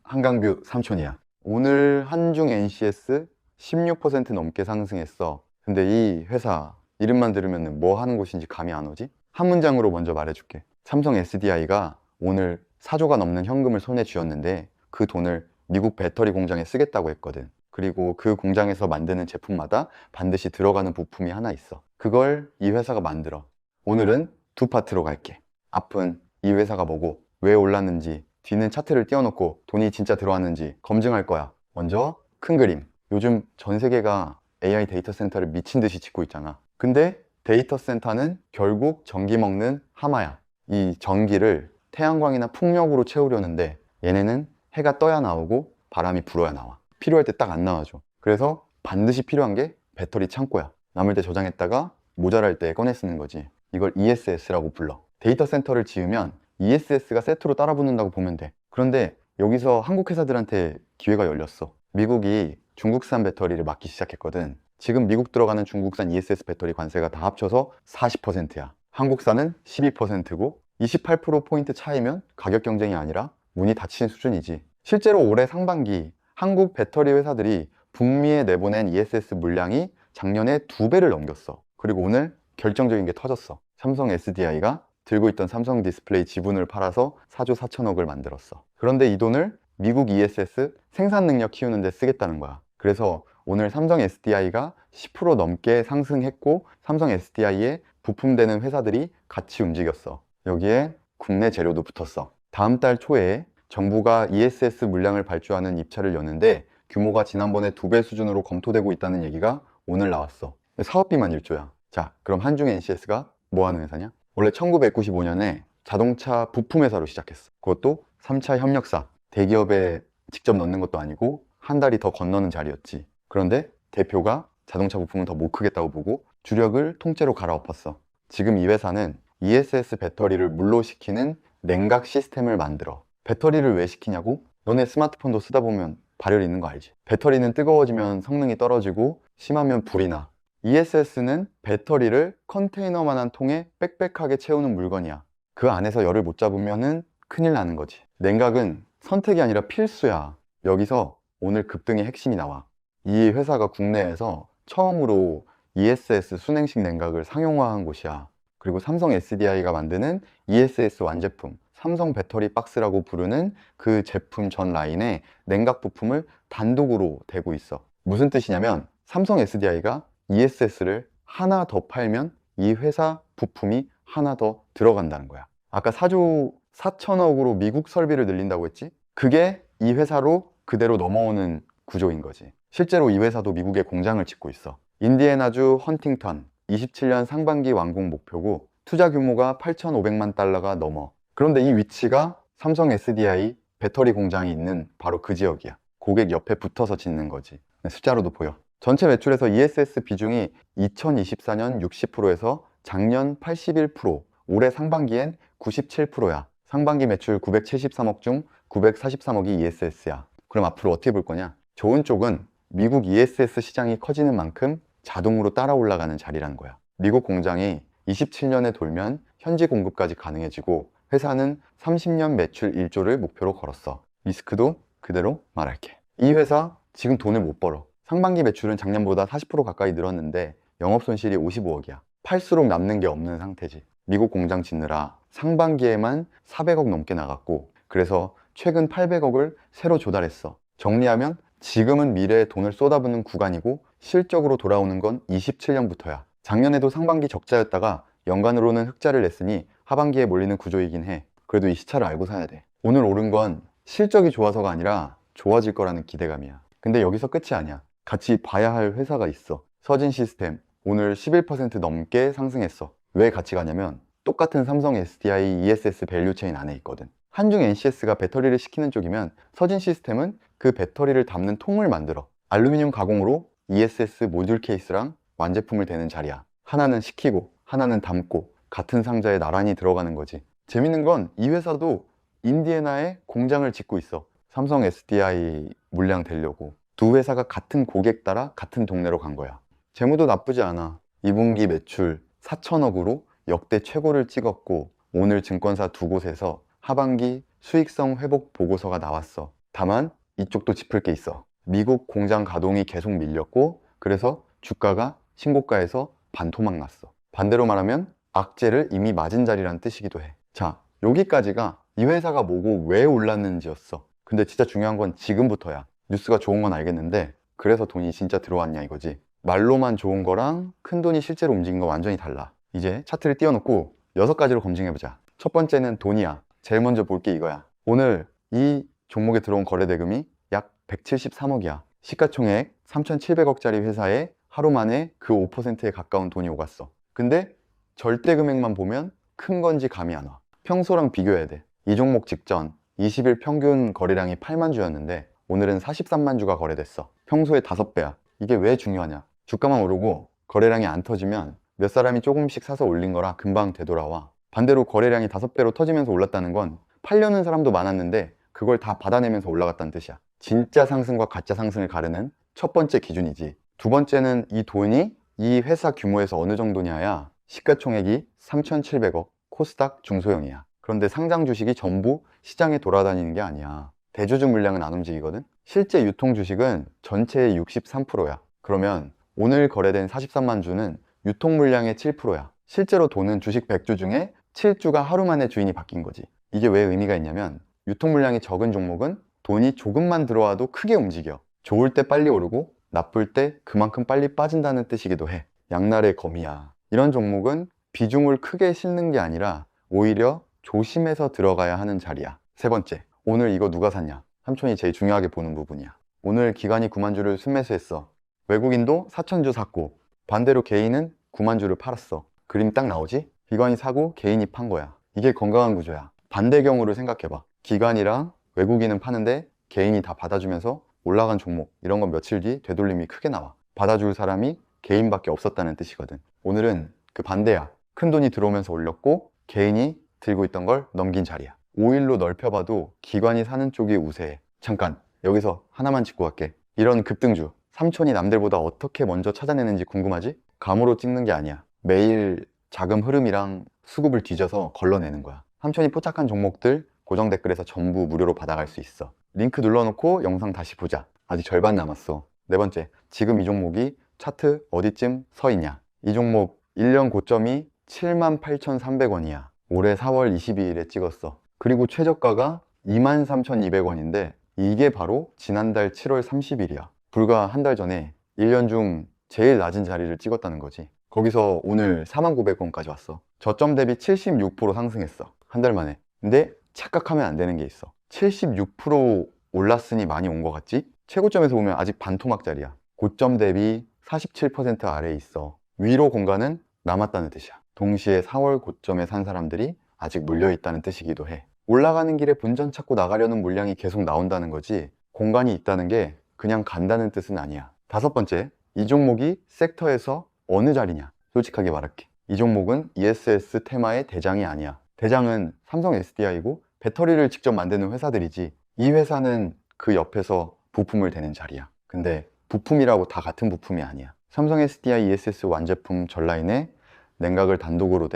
한강뷰 삼촌이야. 오늘 한중 NCS 16% 넘게 상승했어. 근데 이 회사 이름만 들으면 뭐 하는 곳인지 감이 안 오지? 한 문장으로 먼저 말해줄게. 삼성 SDI가 오늘 4조가 넘는 현금을 손에 쥐었는데 그 돈을 미국 배터리 공장에 쓰겠다고 했거든. 그리고 그 공장에서 만드는 제품마다 반드시 들어가는 부품이 하나 있어. 그걸 이 회사가 만들어. 오늘은 두 파트로 갈게. 앞은 이 회사가 뭐고 왜 올랐는지, 뒤는 차트를 띄워놓고 돈이 진짜 들어왔는지 검증할 거야. 먼저 큰 그림. 요즘 전 세계가 AI 데이터 센터를 미친 듯이 짓고 있잖아. 근데 데이터 센터는 결국 전기 먹는 하마야. 이 전기를 태양광이나 풍력으로 채우려는데 얘네는 해가 떠야 나오고 바람이 불어야 나와. 필요할 때 딱 안 나와줘. 그래서 반드시 필요한 게 배터리 창고야. 남을 때 저장했다가 모자랄 때 꺼내 쓰는 거지. 이걸 ESS라고 불러. 데이터 센터를 지으면 ESS가 세트로 따라 붙는다고 보면 돼. 그런데 여기서 한국 회사들한테 기회가 열렸어. 미국이 중국산 배터리를 막기 시작했거든. 지금 미국 들어가는 중국산 ESS 배터리 관세가 다 합쳐서 40%야. 한국산은 12%고 28%포인트 차이면 가격 경쟁이 아니라 문이 닫힌 수준이지. 실제로 올해 상반기 한국 배터리 회사들이 북미에 내보낸 ESS 물량이 작년에 2배를 넘겼어. 그리고 오늘 결정적인 게 터졌어. 삼성 SDI가 들고 있던 삼성 디스플레이 지분을 팔아서 4조 4천억을 만들었어. 그런데 이 돈을 미국 ESS 생산 능력 키우는 데 쓰겠다는 거야. 그래서 오늘 삼성 SDI가 10% 넘게 상승했고 삼성 SDI에 부품되는 회사들이 같이 움직였어. 여기에 국내 재료도 붙었어. 다음 달 초에 정부가 ESS 물량을 발주하는 입찰을 여는데 규모가 지난번에 2배 수준으로 검토되고 있다는 얘기가 오늘 나왔어. 사업비만 1조야. 자, 그럼 한중 NCS가 뭐 하는 회사냐? 원래 1995년에 자동차 부품 회사로 시작했어. 그것도 3차 협력사. 대기업에 직접 넣는 것도 아니고 한 달이 더 건너는 자리였지. 그런데 대표가 자동차 부품은 더 못 크겠다고 보고 주력을 통째로 갈아엎었어. 지금 이 회사는 ESS 배터리를 물로시키는 냉각 시스템을 만들어. 배터리를 왜 시키냐고? 너네 스마트폰도 쓰다 보면 발열 있는 거 알지? 배터리는 뜨거워지면 성능이 떨어지고 심하면 불이 나. ESS는 배터리를 컨테이너만한 통에 빽빽하게 채우는 물건이야. 그 안에서 열을 못 잡으면 큰일 나는 거지. 냉각은 선택이 아니라 필수야. 여기서 오늘 급등의 핵심이 나와. 이 회사가 국내에서 처음으로 ESS 순행식 냉각을 상용화한 곳이야. 그리고 삼성 SDI가 만드는 ESS 완제품, 삼성 배터리 박스라고 부르는 그 제품 전 라인에 냉각 부품을 단독으로 대고 있어. 무슨 뜻이냐면 삼성 SDI가 ESS를 하나 더 팔면 이 회사 부품이 하나 더 들어간다는 거야. 아까 4조 4천억으로 미국 설비를 늘린다고 했지? 그게 이 회사로 그대로 넘어오는 구조인 거지. 실제로 이 회사도 미국에 공장을 짓고 있어. 인디애나주 헌팅턴, 27년 상반기 완공 목표고 투자 규모가 8,500만 달러가 넘어. 그런데 이 위치가 삼성 SDI 배터리 공장이 있는 바로 그 지역이야. 고객 옆에 붙어서 짓는 거지. 숫자로도 보여. 전체 매출에서 ESS 비중이 2024년 60%에서 작년 81%, 올해 상반기엔 97%야. 상반기 매출 973억 중 943억이 ESS야. 그럼 앞으로 어떻게 볼 거냐? 좋은 쪽은 미국 ESS 시장이 커지는 만큼 자동으로 따라 올라가는 자리라는 거야. 미국 공장이 27년에 돌면 현지 공급까지 가능해지고 회사는 30년 매출 1조를 목표로 걸었어. 리스크도 그대로 말할게. 이 회사 지금 돈을 못 벌어. 상반기 매출은 작년보다 40% 가까이 늘었는데 영업손실이 55억이야. 팔수록 남는 게 없는 상태지. 미국 공장 짓느라 상반기에만 400억 넘게 나갔고 그래서 최근 800억을 새로 조달했어. 정리하면 지금은 미래에 돈을 쏟아붓는 구간이고 실적으로 돌아오는 건 27년부터야. 작년에도 상반기 적자였다가 연간으로는 흑자를 냈으니 하반기에 몰리는 구조이긴 해. 그래도 이 시차를 알고 사야 돼. 오늘 오른 건 실적이 좋아서가 아니라 좋아질 거라는 기대감이야. 근데 여기서 끝이 아니야. 같이 봐야 할 회사가 있어. 서진 시스템 오늘 11% 넘게 상승했어. 왜 같이 가냐면 똑같은 삼성 SDI ESS 밸류체인 안에 있거든. 한중 NCS가 배터리를 시키는 쪽이면 서진 시스템은 그 배터리를 담는 통을 만들어. 알루미늄 가공으로 ESS 모듈 케이스랑 완제품을 대는 자리야. 하나는 시키고 하나는 담고 같은 상자에 나란히 들어가는 거지. 재밌는 건 이 회사도 인디애나에 공장을 짓고 있어. 삼성 SDI 물량 대려고. 두 회사가 같은 고객 따라 같은 동네로 간 거야. 재무도 나쁘지 않아. 2분기 매출 4천억으로 역대 최고를 찍었고 오늘 증권사 두 곳에서 하반기 수익성 회복 보고서가 나왔어. 다만 이쪽도 짚을 게 있어. 미국 공장 가동이 계속 밀렸고 그래서 주가가 신고가에서 반토막 났어. 반대로 말하면 악재를 이미 맞은 자리라는 뜻이기도 해. 자, 여기까지가 이 회사가 뭐고 왜 올랐는지였어. 근데 진짜 중요한 건 지금부터야. 뉴스가 좋은 건 알겠는데 그래서 돈이 진짜 들어왔냐 이거지. 말로만 좋은 거랑 큰 돈이 실제로 움직인 거 완전히 달라. 이제 차트를 띄워놓고 6가지로 검증해보자. 첫 번째는 돈이야. 제일 먼저 볼 게 이거야. 오늘 이 종목에 들어온 거래대금이 약 173억이야. 시가총액 3,700억짜리 회사에 하루 만에 그 5%에 가까운 돈이 오갔어. 근데 절대 금액만 보면 큰 건지 감이 안 와. 평소랑 비교해야 돼. 이 종목 직전 20일 평균 거래량이 8만 주였는데 오늘은 43만 주가 거래됐어. 평소에 5배야. 이게 왜 중요하냐? 주가만 오르고 거래량이 안 터지면 몇 사람이 조금씩 사서 올린 거라 금방 되돌아와. 반대로 거래량이 5배로 터지면서 올랐다는 건 팔려는 사람도 많았는데 그걸 다 받아내면서 올라갔다는 뜻이야. 진짜 상승과 가짜 상승을 가르는 첫 번째 기준이지. 두 번째는 이 돈이 이 회사 규모에서 어느 정도냐야 시가총액이 3,700억, 코스닥 중소형이야. 그런데 상장 주식이 전부 시장에 돌아다니는 게 아니야. 대주주 물량은 안 움직이거든. 실제 유통 주식은 전체의 63%야. 그러면 오늘 거래된 43만 주는 유통 물량의 7%야. 실제로 돈은 주식 100주 중에 7주가 하루 만에 주인이 바뀐 거지. 이게 왜 의미가 있냐면 유통 물량이 적은 종목은 돈이 조금만 들어와도 크게 움직여. 좋을 때 빨리 오르고 나쁠 때 그만큼 빨리 빠진다는 뜻이기도 해. 양날의 검이야. 이런 종목은 비중을 크게 싣는 게 아니라 오히려 조심해서 들어가야 하는 자리야. 세 번째, 오늘 이거 누가 샀냐? 삼촌이 제일 중요하게 보는 부분이야. 오늘 기관이 9만 주를 순매수했어. 외국인도 4천 주 샀고 반대로 개인은 9만 주를 팔았어. 그림 딱 나오지? 기관이 사고 개인이 판 거야. 이게 건강한 구조야. 반대경우를 생각해봐. 기관이랑 외국인은 파는데 개인이 다 받아주면서 올라간 종목, 이런 건 며칠 뒤 되돌림이 크게 나와. 받아줄 사람이 개인밖에 없었다는 뜻이거든. 오늘은 그 반대야. 큰 돈이 들어오면서 올렸고 개인이 들고 있던 걸 넘긴 자리야. 5일로 넓혀봐도 기관이 사는 쪽이 우세해. 잠깐 여기서 하나만 짚고 갈게. 이런 급등주, 삼촌이 남들보다 어떻게 먼저 찾아내는지 궁금하지? 감으로 찍는 게 아니야. 매일 자금 흐름이랑 수급을 뒤져서 걸러내는 거야. 삼촌이 포착한 종목들 고정 댓글에서 전부 무료로 받아갈 수 있어. 링크 눌러놓고 영상 다시 보자. 아직 절반 남았어. 네 번째, 지금 이 종목이 차트 어디쯤 서 있냐? 이 종목 1년 고점이 78,300원이야. 올해 4월 22일에 찍었어. 그리고 최저가가 23,200원인데 이게 바로 지난달 7월 30일이야. 불과 한 달 전에 1년 중 제일 낮은 자리를 찍었다는 거지. 거기서 오늘 49,000원까지 왔어. 저점 대비 76% 상승했어. 한 달 만에. 근데 착각하면 안 되는 게 있어. 76% 올랐으니 많이 온 것 같지? 최고점에서 보면 아직 반토막짜리야. 고점 대비 47% 아래에 있어. 위로 공간은 남았다는 뜻이야. 동시에 4월 고점에 산 사람들이 아직 몰려있다는 뜻이기도 해. 올라가는 길에 본전 찾고 나가려는 물량이 계속 나온다는 거지 공간이 있다는 게 그냥 간다는 뜻은 아니야. 다섯 번째, 이 종목이 섹터에서 어느 자리냐? 솔직하게 말할게. 이 종목은 ESS 테마의 대장이 아니야. 대장은 삼성 SDI고 배터리를 직접 만드는 회사들이지 이 회사는 그 옆에서 부품을 대는 자리야. 근데 부품이라고 다 같은 부품이 아니야. 삼성 SDI ESS 완제품 전라인에 냉각을 단독으로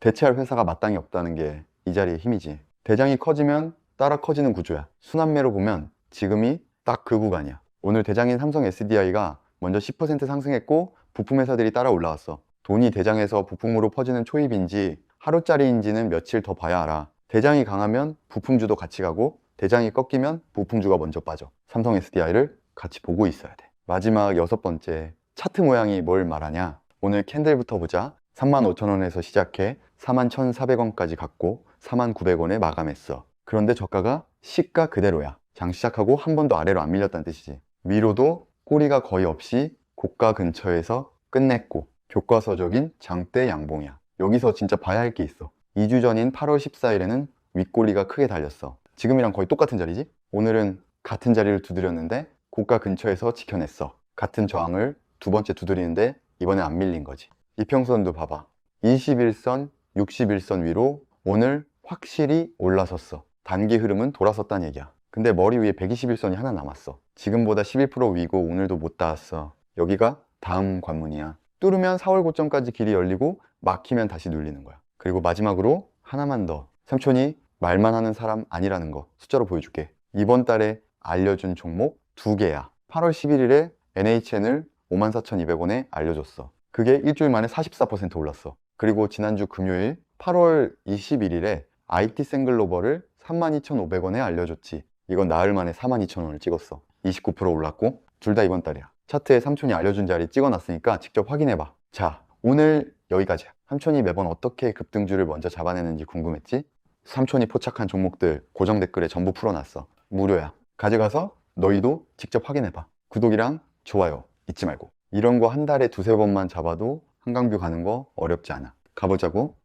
대체할 회사가 마땅히 없다는 게 이 자리의 힘이지. 대장이 커지면 따라 커지는 구조야. 순환매로 보면 지금이 딱 그 구간이야. 오늘 대장인 삼성 SDI가 먼저 10% 상승했고 부품 회사들이 따라 올라왔어. 돈이 대장에서 부품으로 퍼지는 초입인지 하루짜리인지는 며칠 더 봐야 알아. 대장이 강하면 부품주도 같이 가고 대장이 꺾이면 부품주가 먼저 빠져. 삼성 SDI를 같이 보고 있어야 돼. 마지막 여섯 번째, 차트 모양이 뭘 말하냐? 오늘 캔들부터 보자. 35,000원에서 시작해 41,400원까지 갔고 49,000원에 마감했어. 그런데 저가가 시가 그대로야. 장 시작하고 한 번도 아래로 안 밀렸다는 뜻이지. 위로도 꼬리가 거의 없이 고가 근처에서 끝냈고 교과서적인 장대 양봉이야. 여기서 진짜 봐야 할 게 있어. 2주 전인 8월 14일에는 윗꼬리가 크게 달렸어. 지금이랑 거의 똑같은 자리지? 오늘은 같은 자리를 두드렸는데 고가 근처에서 지켜냈어. 같은 저항을 두 번째 두드리는데 이번에 안 밀린 거지. 이평선도 봐봐. 21선, 61선 위로 오늘 확실히 올라섰어. 단기 흐름은 돌아섰다는 얘기야. 근데 머리 위에 121선이 하나 남았어. 지금보다 11% 위고 오늘도 못 닿았어. 여기가 다음 관문이야. 뚫으면 4월 고점까지 길이 열리고 막히면 다시 눌리는 거야. 그리고 마지막으로 하나만 더. 삼촌이 말만 하는 사람 아니라는 거 숫자로 보여줄게. 이번 달에 알려준 종목 2개야. 8월 11일에 NHN을 54,200원에 알려줬어. 그게 일주일 만에 44% 올랐어. 그리고 지난주 금요일 8월 21일에 IT 생글로벌을 32,500원에 알려줬지. 이건 나흘 만에 42,000원을 찍었어. 29% 올랐고 둘 다 이번 달이야. 차트에 삼촌이 알려준 자리 찍어놨으니까 직접 확인해봐. 자, 오늘 여기까지야. 삼촌이 매번 어떻게 급등주를 먼저 잡아내는지 궁금했지? 삼촌이 포착한 종목들 고정 댓글에 전부 풀어놨어. 무료야. 가져가서 너희도 직접 확인해봐. 구독이랑 좋아요 잊지 말고. 이런 거 한 달에 두세 번만 잡아도 한강뷰 가는 거 어렵지 않아. 가보자고.